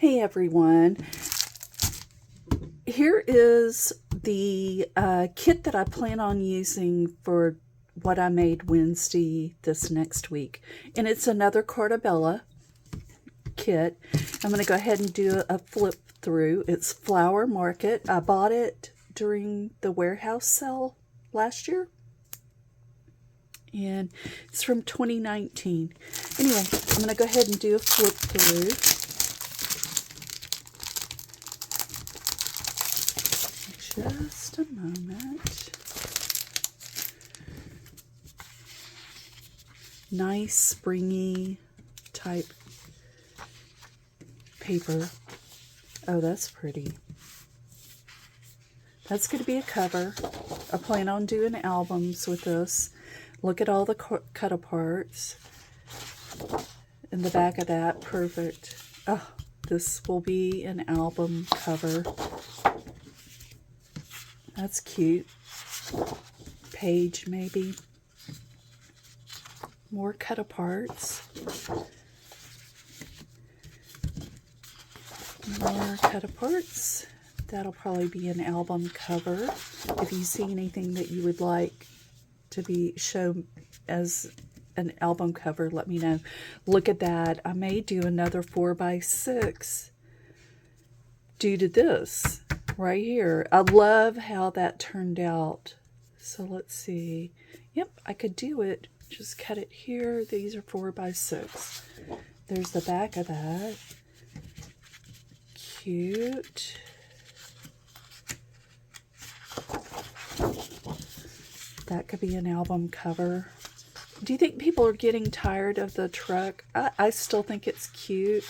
Hey everyone, here is the kit that I plan on using for what I made Wednesday this next week. And it's another Carta Bella kit. I'm going to go ahead and do a flip through. It's Flower Market. I bought it during the warehouse sale last year. And it's from 2019. Anyway, I'm going to go ahead and do a flip through. Just a moment. Nice springy type paper. Oh, that's pretty. That's going to be a cover. I plan on doing albums with this. Look at all the cut aparts. In the back of that, perfect. Oh, this will be an album cover. That's cute. Page, maybe. More cut aparts. More cut aparts. That'll probably be an album cover. If you see anything that you would like to be shown as an album cover, let me know. Look at that. I may do another 4x6 due to this right here. I love how that turned out. So let's see. Yep, I could do it. Just cut it here. These are 4x6. There's the back of that. Cute. That could be an album cover. Do you think people are getting tired of the truck? I still think it's cute.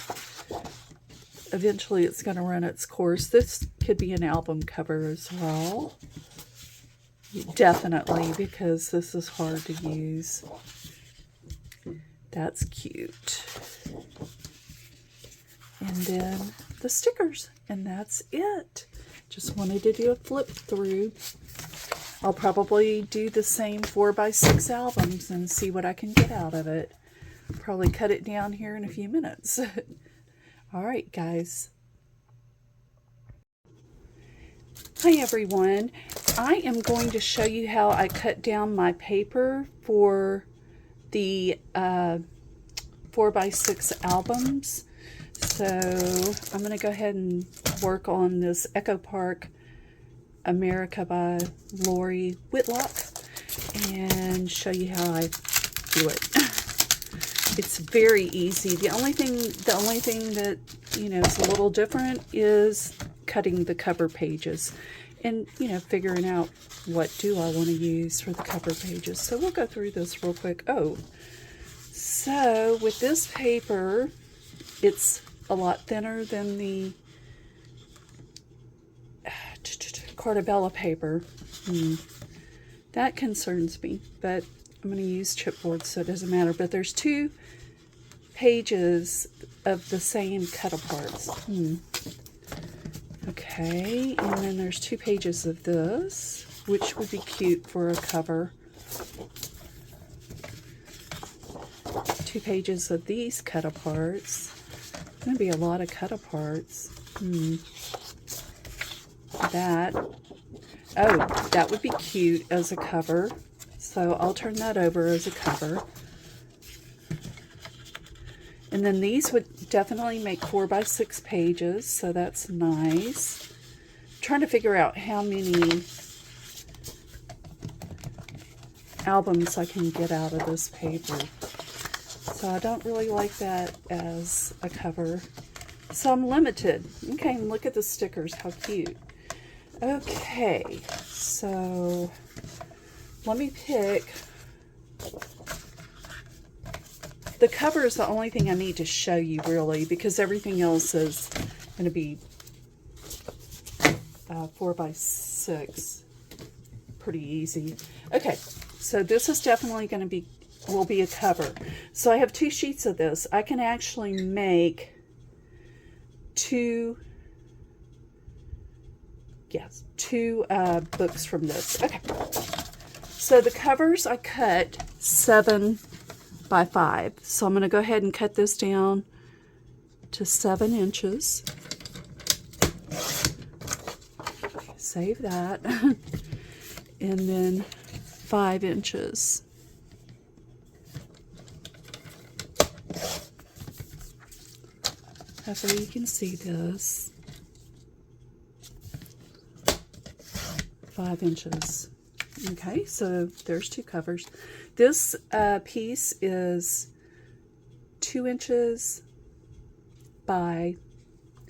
Eventually it's going to run its course. This could be an album cover as well. Definitely, because this is hard to use. That's cute. And then the stickers, and that's it. Just wanted to do a flip through. I'll probably do the same 4x6 albums and see what I can get out of it. Probably cut it down here in a few minutes. All right, guys. Hi, everyone. I am going to show you how I cut down my paper for the 4x6 albums. So I'm going to go ahead and work on this Echo Park America by Lori Whitlock and show you how I do it. It's very easy. The only thing that, you know, is a little different is cutting the cover pages and, you know, figuring out what do I want to use for the cover pages. So we'll go through this real quick. Oh, so with this paper, it's a lot thinner than the Carta Bella paper. That concerns me, but I'm going to use chipboard, so it doesn't matter. But there's 2 pages of the same cut aparts. Okay, and then there's 2 pages of this, which would be cute for a cover. 2 pages of these cut aparts. It's going to be a lot of cut aparts. That would be cute as a cover. So I'll turn that over as a cover. And then these would definitely make 4x6 pages, so that's nice. I'm trying to figure out how many albums I can get out of this paper. So I don't really like that as a cover. So I'm limited. Okay, and look at the stickers, how cute. Okay, so let me pick. The cover is the only thing I need to show you, really, because everything else is going to be 4x6. Pretty easy. Okay, so this is definitely going to will be a cover. So I have 2 sheets of this. I can actually make 2 books from this. Okay, so the covers I cut 7 by 5. So I'm going to go ahead and cut this down to 7 inches. Save that. And then 5 inches. Hopefully you can see this. 5 inches. Okay, so there's 2 covers. This piece is 2 inches by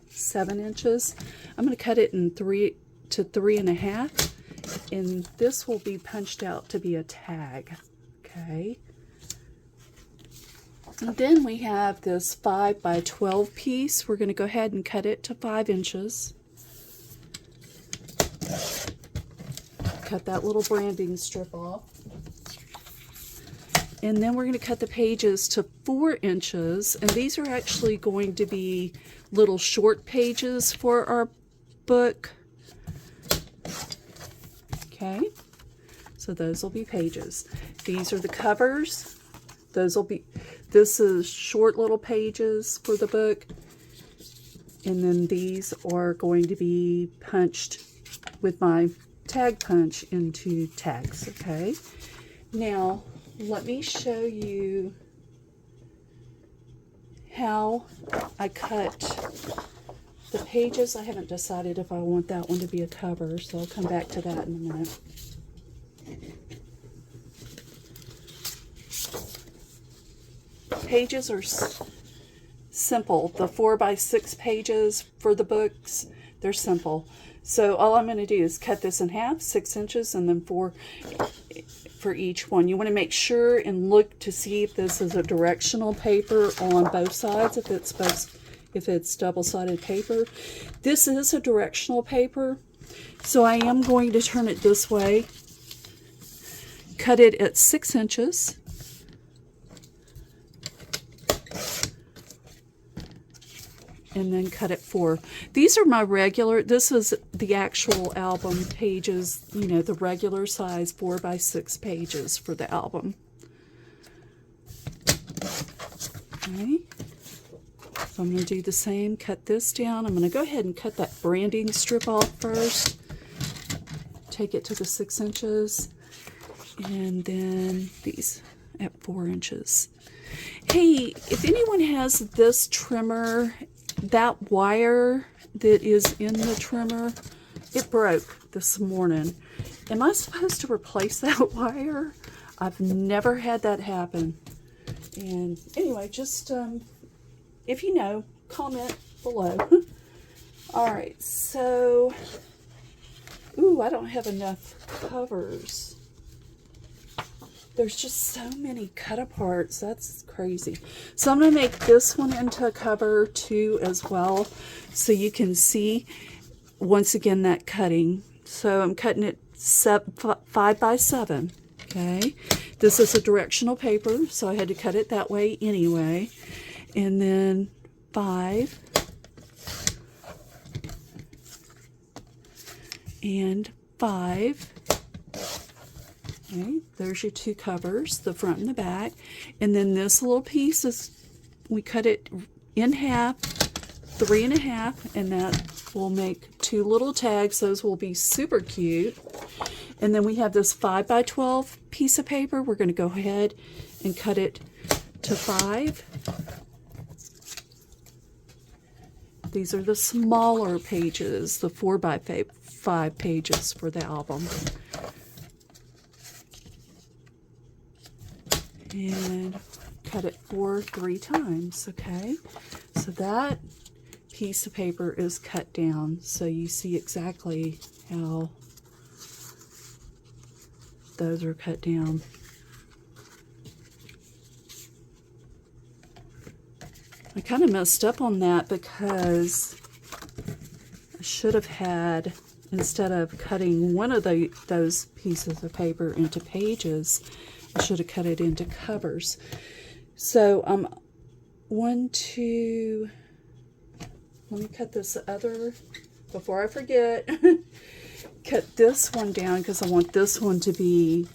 7 inches. I'm going to cut it in 3 to 3.5, and this will be punched out to be a tag. Okay. And then we have this 5 by 12 piece. We're going to go ahead and cut it to 5 inches. Cut that little branding strip off. And then we're going to cut the pages to 4 inches. And these are actually going to be little short pages for our book. Okay. So those will be pages. These are the covers. Those will be, this is short little pages for the book. And then these are going to be punched with my tag punch into tags. Okay. Now, let me show you how I cut the pages. I haven't decided if I want that one to be a cover, so I'll come back to that in a minute. Pages are simple. The 4 by 6 pages for the books, they're simple. So all I'm going to do is cut this in half, 6 inches, and then 4 for each one. You want to make sure and look to see if this is a directional paper on both sides, if it's double-sided paper. This is a directional paper, so I am going to turn it this way. Cut it at 6 inches. And then cut it 4. These are my regular, this is the actual album pages, you know, the regular size 4 by 6 pages for the album. Okay. So I'm going to do the same, cut this down. I'm going to go ahead and cut that branding strip off first. Take it to the 6 inches. And then these at 4 inches. Hey, if anyone has this trimmer, that wire that is in the trimmer, it broke this morning. Am I supposed to replace that wire? I've never had that happen. And anyway, just if you know, comment below. All right, so, ooh, I don't have enough covers. There's just so many cut aparts. That's crazy. So I'm going to make this one into a cover too as well, so you can see once again that cutting. So I'm cutting it 5 by 7. Okay. This is a directional paper, so I had to cut it that way anyway. And then 5 and 5. Okay, there's your 2 covers, the front and the back. And then this little piece is, we cut it in half, 3.5, and that will make 2 little tags. Those will be super cute. And then we have this 5 by 12 piece of paper. We're going to go ahead and cut it to 5. These are the smaller pages, the 4 by 5 pages for the album. And cut it 3 times, okay? So that piece of paper is cut down, so you see exactly how those are cut down. I kind of messed up on that because I should have had, instead of cutting one of those pieces of paper into pages, I should have cut it into covers. So let me cut this other, before I forget, cut this one down because I want this one to be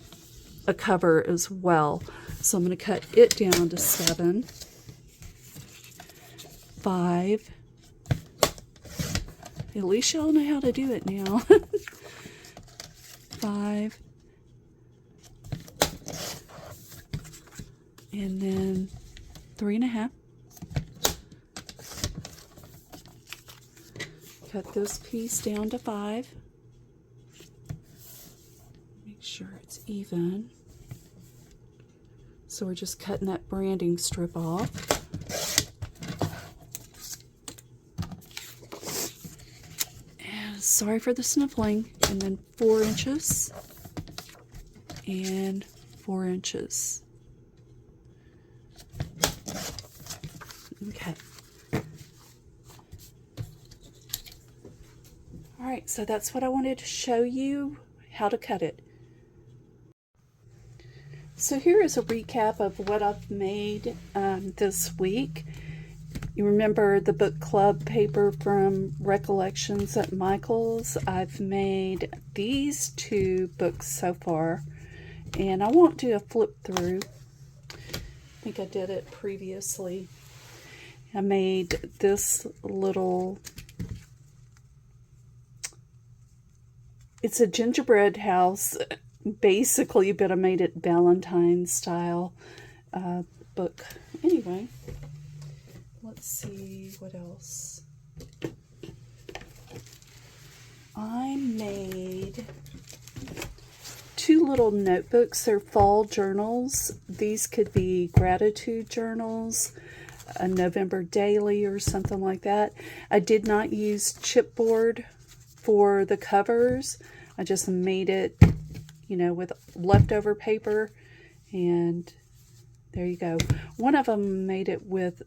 a cover as well. So I'm going to cut it down to 7. 5. At least y'all know how to do it now. 5. And then 3.5. Cut this piece down to 5. Make sure it's even. So we're just cutting that branding strip off. And sorry for the sniffling. And then 4 inches and 4 inches. Okay. Alright, so that's what I wanted to show you, how to cut it. So here is a recap of what I've made this week. You remember the book club paper from Recollections at Michael's? I've made these 2 books so far, and I won't do a flip through. I think I did it previously. I made this little, it's a gingerbread house basically, but I made it Valentine style book. Anyway, let's see what else. I made 2 little notebooks. They're fall journals. These could be gratitude journals, a November daily or something like that. I did not use chipboard for the covers. I just made it, you know, with leftover paper, and there you go. One of them made it with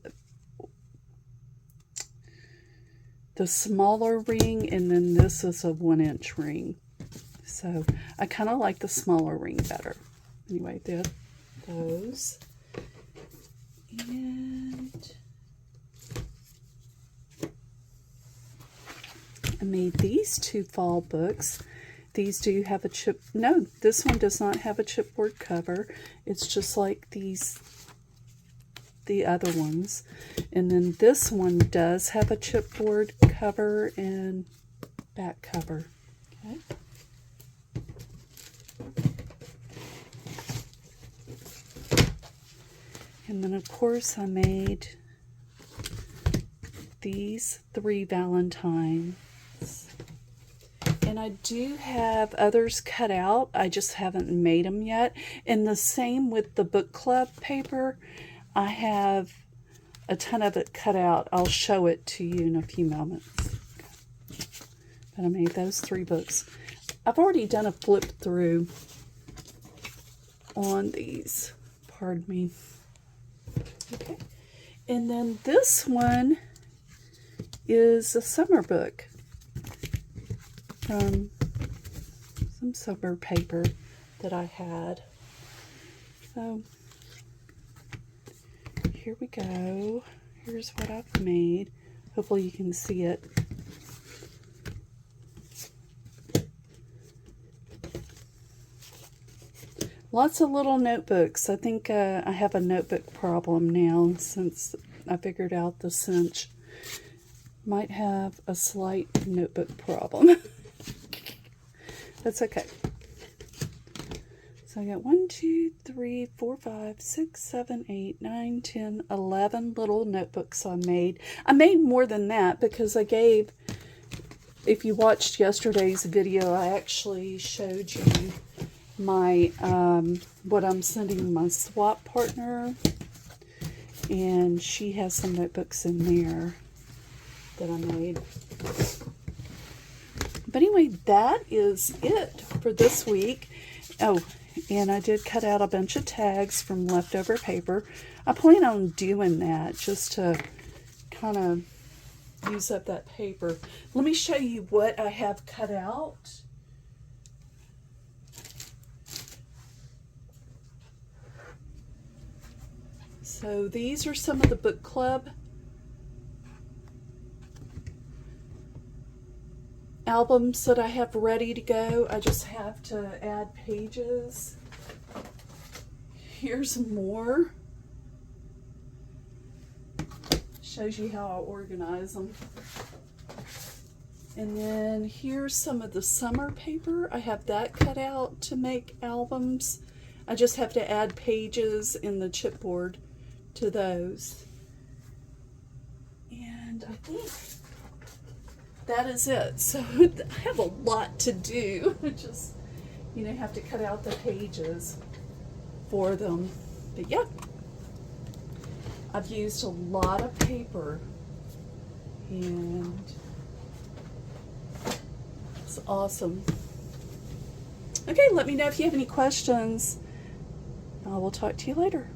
the smaller ring, and then this is a 1-inch ring. So I kind of like the smaller ring better. Anyway, did those. And I made these 2 fall books. These do have a no, this one does not have a chipboard cover. It's just like the other ones. And then this one does have a chipboard cover and back cover. Okay. And then of course I made these 3 Valentines. And I do have others cut out. I just haven't made them yet. And the same with the book club paper. I have a ton of it cut out. I'll show it to you in a few moments. But I made those 3 books. I've already done a flip through on these. Pardon me. Okay. And then this one is a summer book. From some summer paper that I had. So here we go. Here's what I've made. Hopefully you can see it. Lots of little notebooks. I think I have a notebook problem now since I figured out the cinch. Might have a slight notebook problem. That's okay. So I got 1, 2, 3, 4, 5, 6, 7, 8, 9, 10, 11 little notebooks I made. I made more than that because I gave, if you watched yesterday's video, I actually showed you my, what I'm sending my swap partner. And she has some notebooks in there that I made. But anyway, that is it for this week. Oh, and I did cut out a bunch of tags from leftover paper. I plan on doing that just to kind of use up that paper. Let me show you what I have cut out. So these are some of the book club albums that I have ready to go. I just have to add pages. Here's more. Shows you how I organize them. And then here's some of the summer paper. I have that cut out to make albums. I just have to add pages in the chipboard to those. And I think that is it. So I have a lot to do. I just, have to cut out the pages for them. But yeah, I've used a lot of paper, and it's awesome. Okay, let me know if you have any questions. I will talk to you later.